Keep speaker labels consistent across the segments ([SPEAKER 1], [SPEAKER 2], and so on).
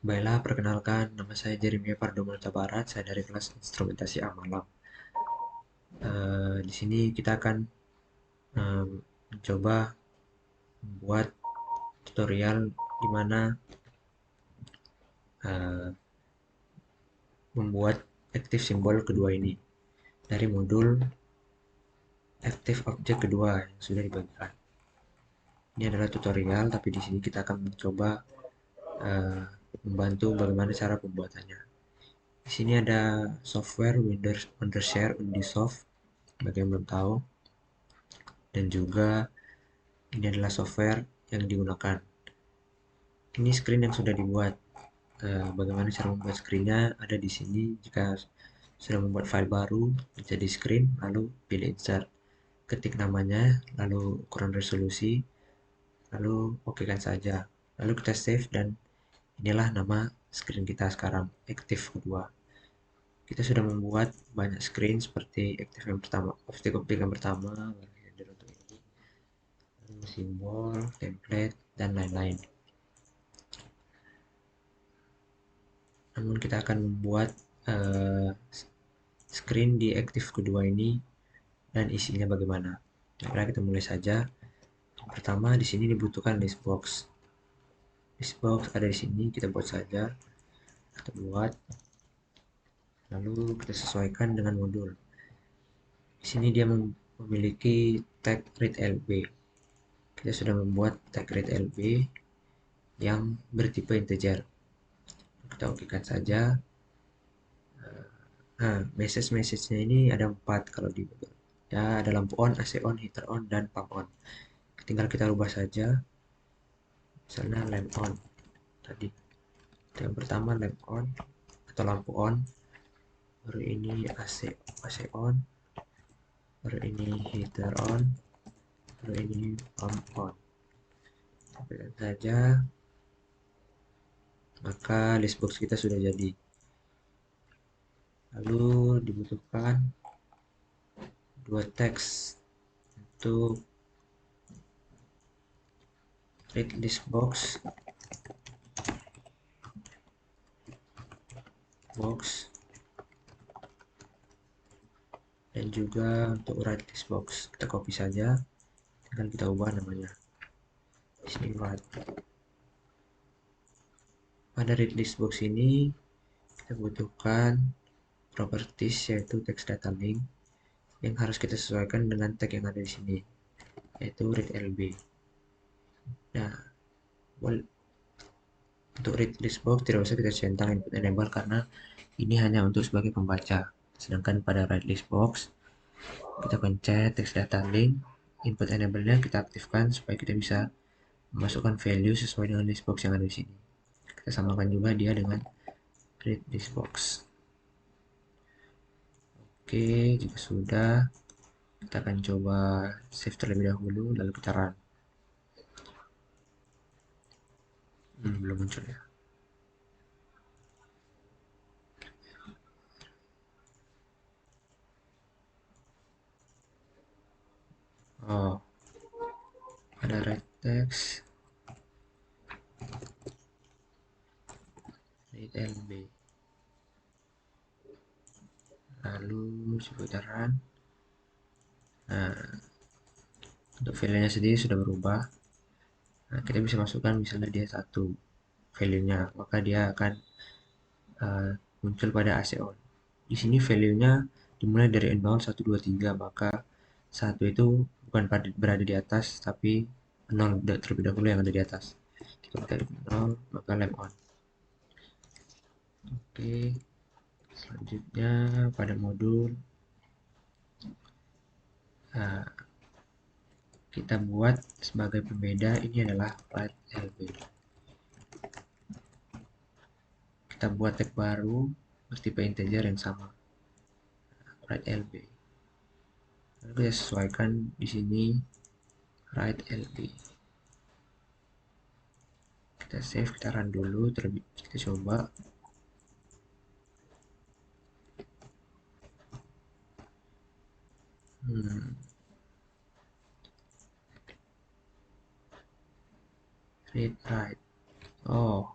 [SPEAKER 1] Baiklah, perkenalkan, nama saya Jeremia Pardomanata Barat, saya dari kelas instrumentasi A Malang. Di sini kita akan mencoba membuat tutorial di mana eh, membuat active simbol kedua ini dari modul active object kedua yang sudah dibagikan. Ini adalah tutorial, tapi di sini kita akan mencoba eh, membantu bagaimana cara pembuatannya. Di sini ada software Windows Wondershare Unisoft bagi yang belum tahu, dan juga ini adalah software yang digunakan. Ini screen yang sudah dibuat. Bagaimana cara membuat screennya ada di sini. Jika sudah membuat file baru, jadi screen, lalu pilih insert, ketik namanya, lalu ukuran resolusi, lalu oke kan saja. Lalu kita save dan inilah nama screen kita sekarang, aktif kedua. Kita sudah membuat banyak screen seperti aktif yang pertama, objek-objek yang pertama, untuk ini, lalu simbol, template, dan lain-lain. Namun kita akan membuat uh, screen di aktif kedua ini dan isinya bagaimana. Nah, kita mulai saja. Yang pertama di sini dibutuhkan list box. List box ada di sini, kita buat saja. Kita buat, lalu kita sesuaikan dengan modul. Di sini dia memiliki tag readLB. Kita sudah membuat tag readLB yang bertipe integer. Kita okekan saja. Nah, message-nya ini ada 4 kalau di Google. Ya, ada lampu on, AC on, heater on, dan pump on. Tinggal kita rubah saja. Misalnya lamp on. Tadi yang pertama lamp on atau lampu on, baru ini AC on, baru ini heater on, baru ini pump on. Tekan saja, maka list box kita sudah jadi. Lalu dibutuhkan dua teks untuk read list box dan juga untuk write list box. Kita copy saja, tinggal kita ubah namanya. Di sini write. Pada read list box ini kita butuhkan properties yaitu text data link yang harus kita sesuaikan dengan tag yang ada di sini, yaitu readLB. Nah, untuk read list box tidak usah kita centang input enable karena ini hanya untuk sebagai pembaca. Sedangkan pada write list box kita pencet text data link, input enable-nya kita aktifkan supaya kita bisa memasukkan value sesuai dengan list box yang ada di sini. Kita samakan juga dia dengan read list box. Oke, jika sudah, kita akan coba save terlebih dahulu, lalu kita run. Belum muncul ya. Oh, ada write text, read LB. Lalu coba run. Nah, untuk value-nya sendiri sudah berubah. Nah, kita bisa masukkan misalnya dia satu value-nya, maka dia akan uh, muncul pada AC on. Di sini value-nya dimulai dari 0, 1, 2, 3, maka satu itu bukan berada di atas, tapi 0 terlebih dahulu yang ada di atas. Kita pakai 0, maka lamp on. Oke, selanjutnya pada modul uh, kita buat sebagai pembeda ini adalah write LB. Kita buat tag baru bertipe integer yang sama, write LB. Lalu kita sesuaikan di sini write LB. Kita save, kita run dulu, terlebih kita coba. Read write. Oh,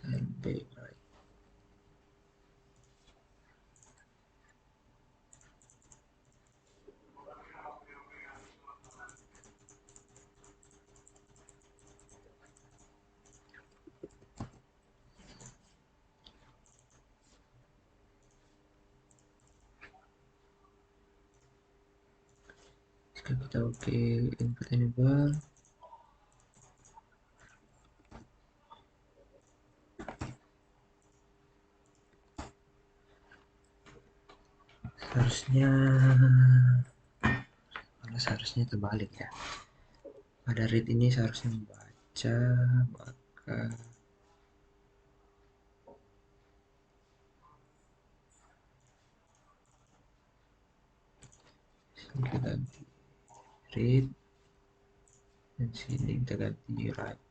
[SPEAKER 1] LB right. Jika kita oke input enable, seharusnya terbalik ya. Pada read ini seharusnya membaca, maka sini kita ganti read dan sini kita ganti write.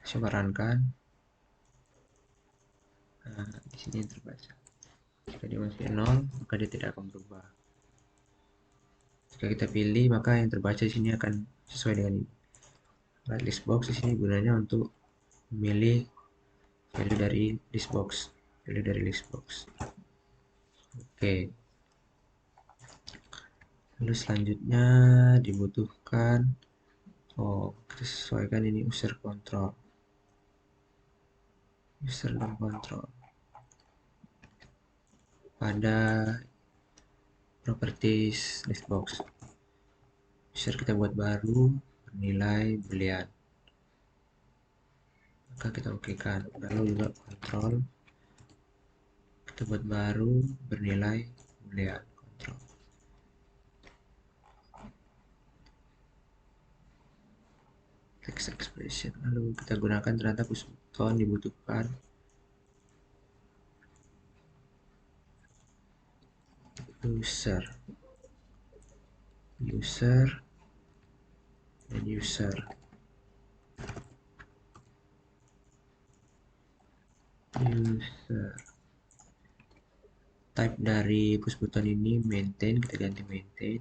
[SPEAKER 1] Coba runkan. Nah, di sini yang terbaca. Jika dia masih 0, maka dia tidak akan berubah. Jika kita pilih, maka yang terbaca di sini akan sesuai dengan ini. Write list box di sini gunanya untuk memilih value dari list box. Oke. Lalu selanjutnya dibutuhkan, kita sesuaikan ini user control. User dan control. Pada properties list box. User kita buat baru, bernilai boolean. Maka kita okekan. Lalu juga control. Kita buat baru, bernilai boolean. Control. Text expression. Lalu kita gunakan ternyata push button dibutuhkan. User dan user. Type dari push button ini maintain, kita ganti maintain.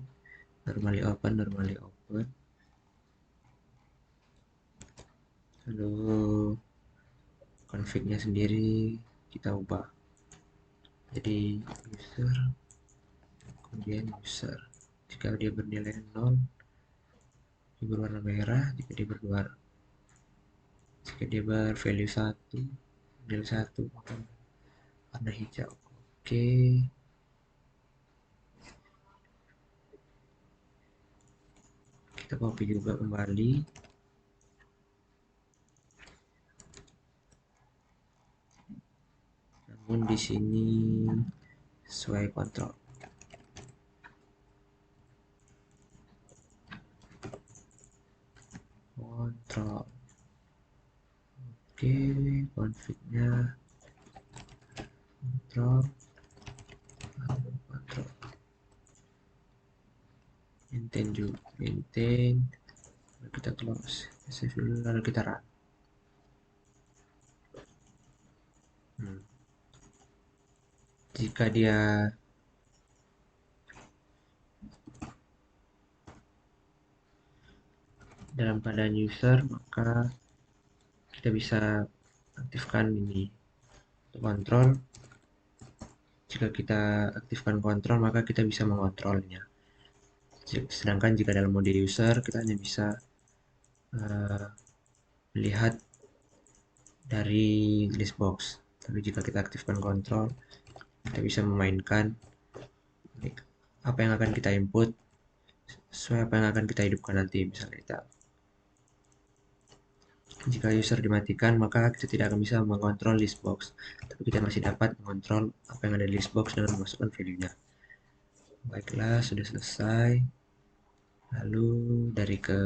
[SPEAKER 1] Normally open. Lalu config-nya sendiri kita ubah. Jadi user, kemudian user. Jika dia bernilai 0, dia berwarna merah. Jika dia bervalue 1, nilai 1, maka warna hijau. Oke. Kita copy juga kembali. Namun di sini sesuai kontrol. Oke, config-nya kontrol. Maintain. Lalu kita close. Save dulu, lalu kita run. Jika dia dalam keadaan user, maka kita bisa aktifkan ini kontrol. Jika kita aktifkan kontrol, maka kita bisa mengontrolnya. Sedangkan jika dalam mode user, kita hanya bisa melihat dari list box. Tapi jika kita aktifkan kontrol, kita bisa memainkan apa yang akan kita input sesuai apa yang akan kita hidupkan nanti. Misalnya jika user dimatikan, maka kita tidak akan bisa mengontrol list box, tapi kita masih dapat mengontrol apa yang ada di list box dengan memasukkan value-nya. Baiklah, sudah selesai. Lalu dari ke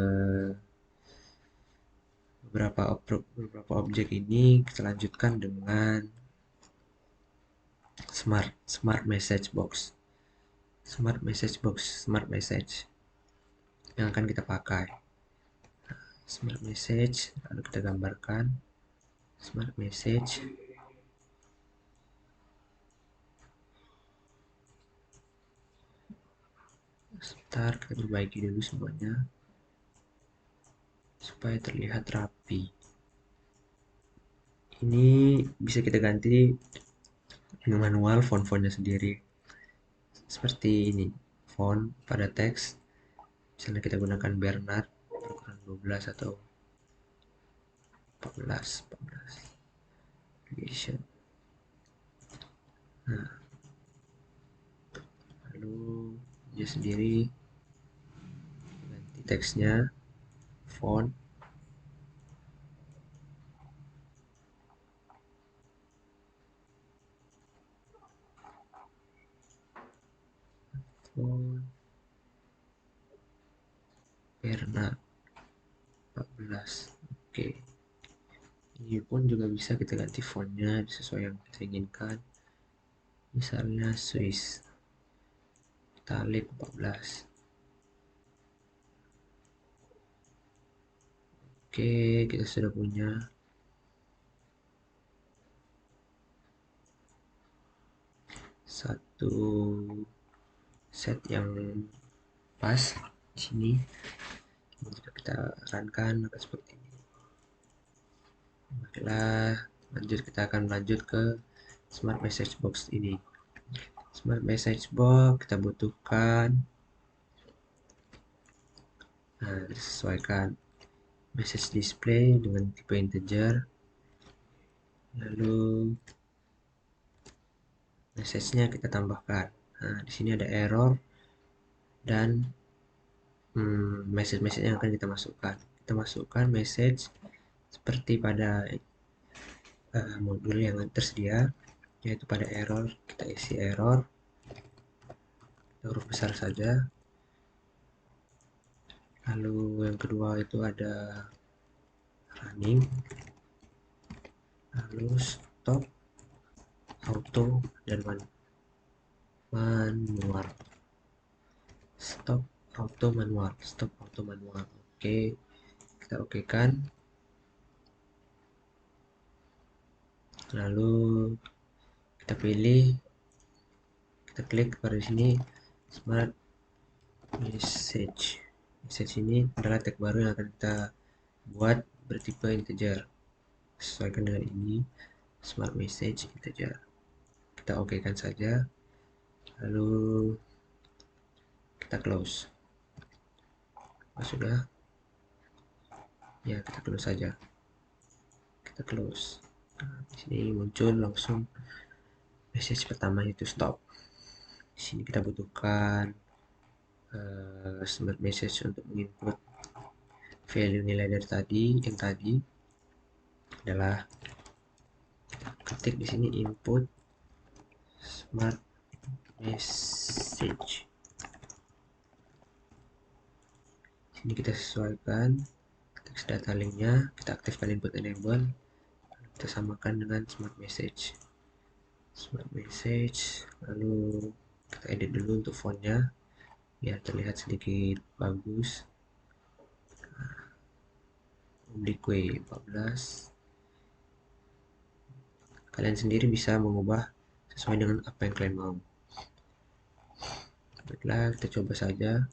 [SPEAKER 1] beberapa objek ini kita lanjutkan dengan smart message box. Smart message yang akan kita pakai. Smart message, lalu kita gambarkan smart message. Sebentar, kita perbaiki dulu semuanya supaya terlihat rapi. Ini bisa kita ganti manual font-fontnya sendiri. Seperti ini, font pada teks. Misalnya kita gunakan Bernard ukuran 12 atau 14 Navigation. Nah, lalu dia sendiri ganti teksnya, font, font Bernard 14. Oke. Ini pun juga bisa kita ganti fontnya sesuai yang kita inginkan. Misalnya Swiss Italic 14. Oke, kita sudah punya satu set yang pas di sini. Jika kita runkan akan seperti ini. Baiklah, lanjut kita akan lanjut ke Smart Message Box ini. Smart Message Box kita butuhkan, nah, disesuaikan message display dengan tipe integer, lalu message-nya kita tambahkan. Nah, di sini ada error dan message-message yang akan kita masukkan. Kita masukkan message seperti pada modul yang tersedia, yaitu pada error kita isi error, huruf besar saja. Lalu yang kedua itu ada running, lalu stop, auto, dan manual. Stop, auto, manual. Stop, auto, manual. Oke, kita oke kan. Lalu kita pilih, kita klik pada sini Smart Message. Message ini adalah tag baru yang akan kita buat bertipe integer. Sesuaikan dengan ini, Smart Message integer. Kita oke kan saja. Lalu kita close. Sudah, ya kita close saja. Kita close. Nah, di sini muncul langsung message pertama itu stop. Di sini kita butuhkan smart message untuk menginput value nilai dari tadi. Yang tadi adalah ketik di sini input smart message. Sini kita sesuaikan teks data linknya, kita aktifkan input enable, kita samakan dengan smart message. Smart message, lalu kita edit dulu untuk fontnya biar terlihat sedikit bagus. Oblique 14. Kalian sendiri bisa mengubah sesuai dengan apa yang kalian mau. Baiklah, kita coba saja.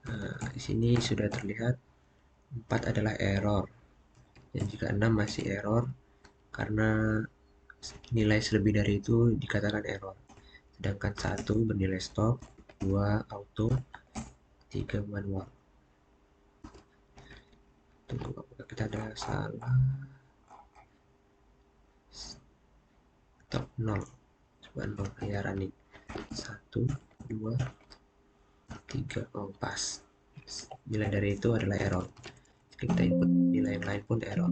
[SPEAKER 1] Nah, di sini sudah terlihat 4 adalah error. Dan jika 6 masih error karena nilai selebih dari itu dikatakan error. Sedangkan 1 bernilai stop, 2 auto, 3 manual. Tunggu apakah kita ada salah. Stop 0. Coba 0 ya running. 1, 2, 3. Oh, pas. Nilai dari itu adalah error. Jika kita input nilai yang lain pun error.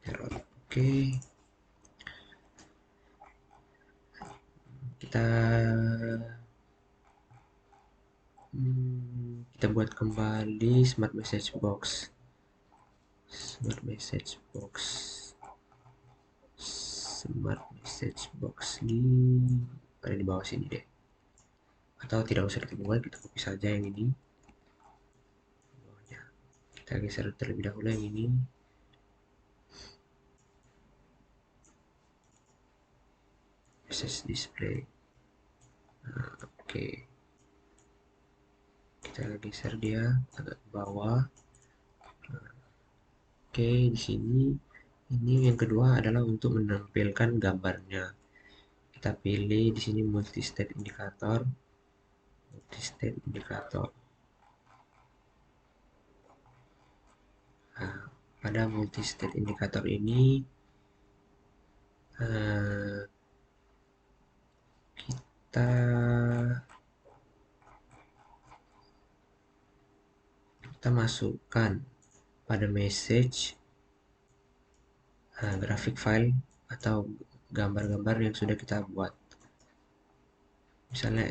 [SPEAKER 1] Error. Oke. Kita buat kembali smart message box. Smart message box. Smart message box ada di bawah sini deh. Atau tidak usah kita buat, kita copy saja yang ini. Kita geser terlebih dahulu yang ini. Message display. Nah, oke. Kita geser dia agak ke bawah. Oke, di sini ini yang kedua adalah untuk menampilkan gambarnya. Kita pilih di sini multi state indicator, multi state indicator. Nah, pada multi state indicator ini kita masukkan pada message graphic file atau gambar-gambar yang sudah kita buat. Misalnya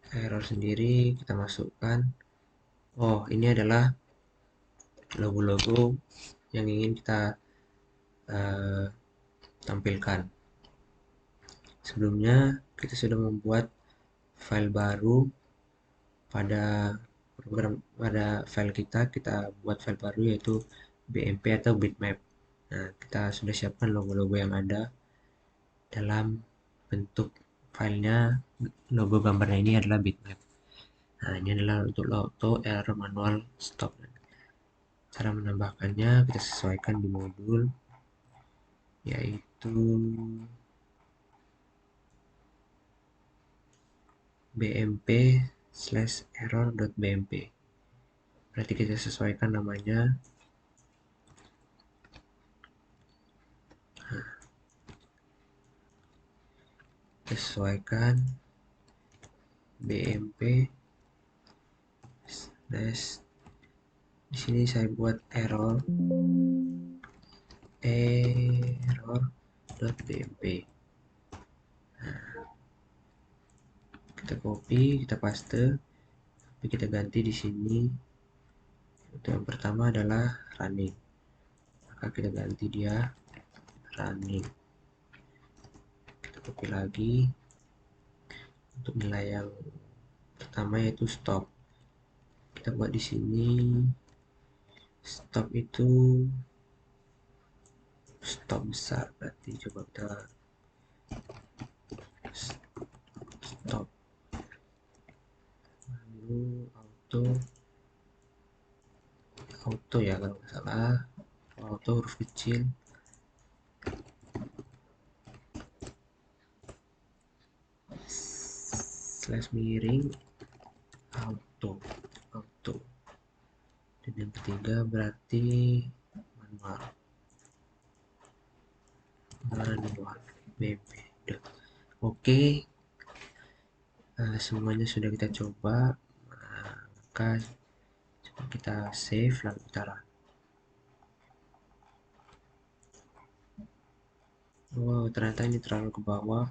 [SPEAKER 1] error sendiri kita masukkan. Oh, ini adalah logo-logo yang ingin kita tampilkan. Sebelumnya kita sudah membuat file baru pada file kita buat file baru yaitu BMP atau bitmap. Nah, kita sudah siapkan logo-logo yang ada dalam bentuk filenya. Logo gambarnya ini adalah bitmap. Nah, ini adalah untuk auto error manual stop. Cara menambahkannya kita sesuaikan di modul, yaitu bmp/error.bmp. Berarti kita sesuaikan namanya. Kita sesuaikan bmp slash, di sini saya buat error.bmp. Kita copy, kita paste, tapi kita ganti di sini. Untuk yang pertama adalah running, maka kita ganti dia running. Kita copy lagi untuk nilai yang pertama yaitu stop. Kita buat di sini stop itu stop besar, berarti coba kita stop, lalu auto ya kalau nggak salah, auto huruf kecil, slash miring, auto. Dan yang ketiga berarti manual BMP. Oke, semuanya sudah kita coba. Maka coba kita save lalu kita run. Wow, ternyata ini terlalu ke bawah.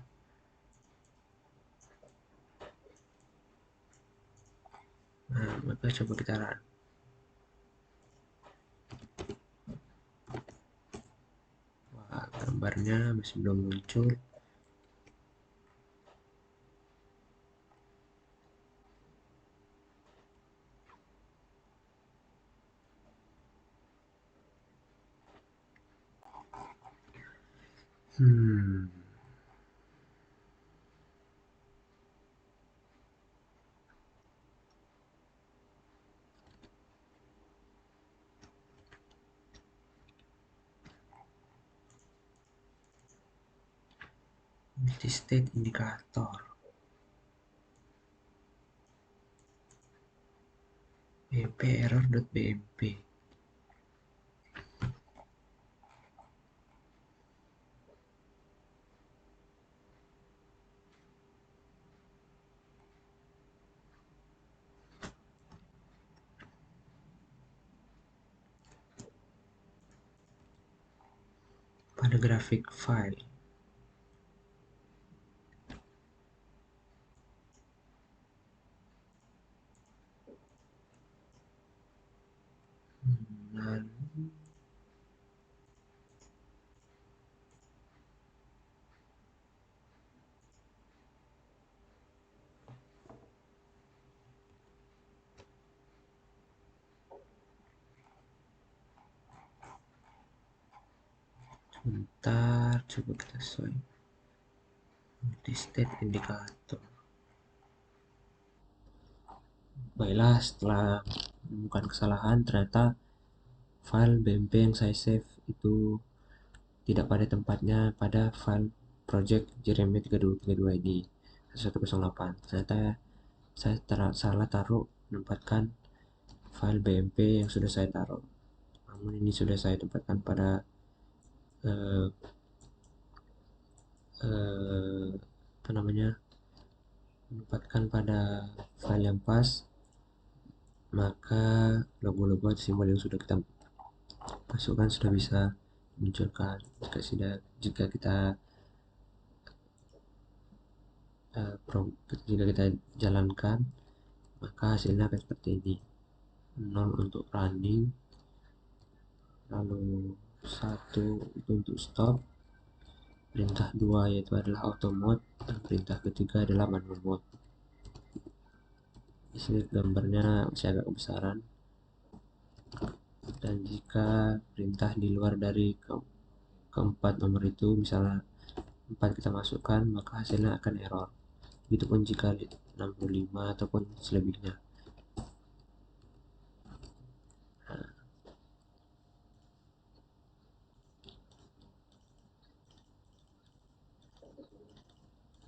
[SPEAKER 1] Nah, maka coba kita run. Wah, gambarnya masih belum muncul. Multi-state indikator bmp error.bmp. Pada graphic file lalu sebentar, coba kita sesuai multi-state indikator. Baiklah, setelah menemukan kesalahan, ternyata file BMP yang saya save itu tidak pada tempatnya pada file project Jeremy 3232 ini 1108. Ternyata saya salah taruh menempatkan file BMP yang sudah saya taruh. Namun ini sudah saya tempatkan pada eh, eh, apa namanya, menempatkan pada file yang pas, maka logo-logo atau simbol yang sudah kita masukkan sudah bisa munculkan. Jika kita jika kita jalankan, maka hasilnya akan seperti ini. 0 untuk running, lalu 1 itu untuk stop, perintah 2 yaitu adalah auto mode, dan perintah ketiga adalah manual mode. Di sini gambarnya masih agak kebesaran, dan jika perintah di luar dari keempat nomor itu, misalnya 4 kita masukkan, maka hasilnya akan error. Begitupun jika 65 ataupun selebihnya.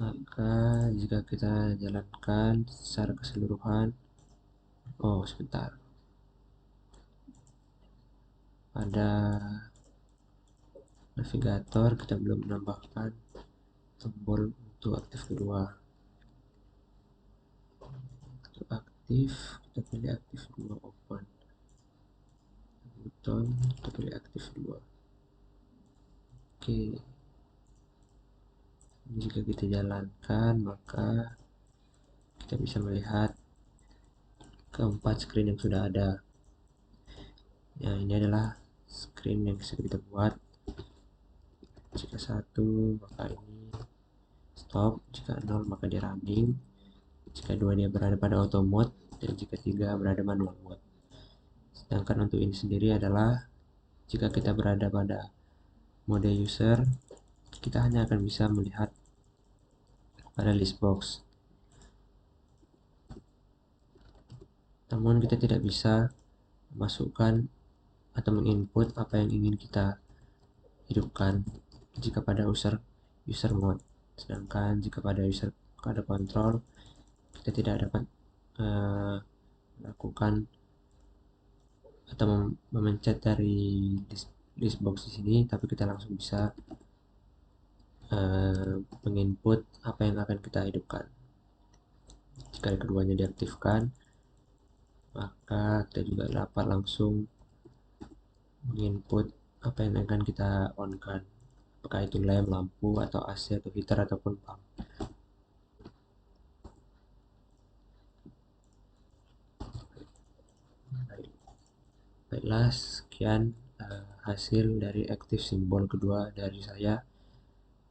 [SPEAKER 1] Maka jika kita jalankan secara keseluruhan, oh sebentar, pada navigator kita belum menambahkan tombol untuk aktif kedua. Untuk aktif, kita pilih aktif dua, open button, kita pilih aktif dua. Oke, jika kita jalankan, maka kita bisa melihat keempat screen yang sudah ada. Ya, ini adalah screen yang bisa kita buat. Jika 1, maka ini stop. Jika 0, maka dia running. Jika 2, dia berada pada auto mode. Dan jika 3, berada manual mode. Sedangkan untuk ini sendiri adalah jika kita berada pada mode user, kita hanya akan bisa melihat pada list box. Namun kita tidak bisa masukkan atau menginput apa yang ingin kita hidupkan jika pada user mode. Sedangkan jika pada user ada kontrol, kita tidak dapat melakukan atau memencet dari list box di sini, tapi kita langsung bisa menginput apa yang akan kita hidupkan. Jika keduanya diaktifkan, maka kita juga dapat langsung menginput apa yang akan kita on kan, apakah itu lem, lampu, atau AC, atau heater, ataupun pump. Baiklah, sekian hasil dari aktif simbol kedua dari saya.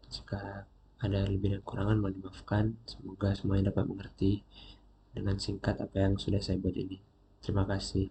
[SPEAKER 1] Jika ada lebih dan kurangan mohon dimaafkan. Semoga semuanya dapat mengerti dengan singkat apa yang sudah saya buat ini. Terima kasih.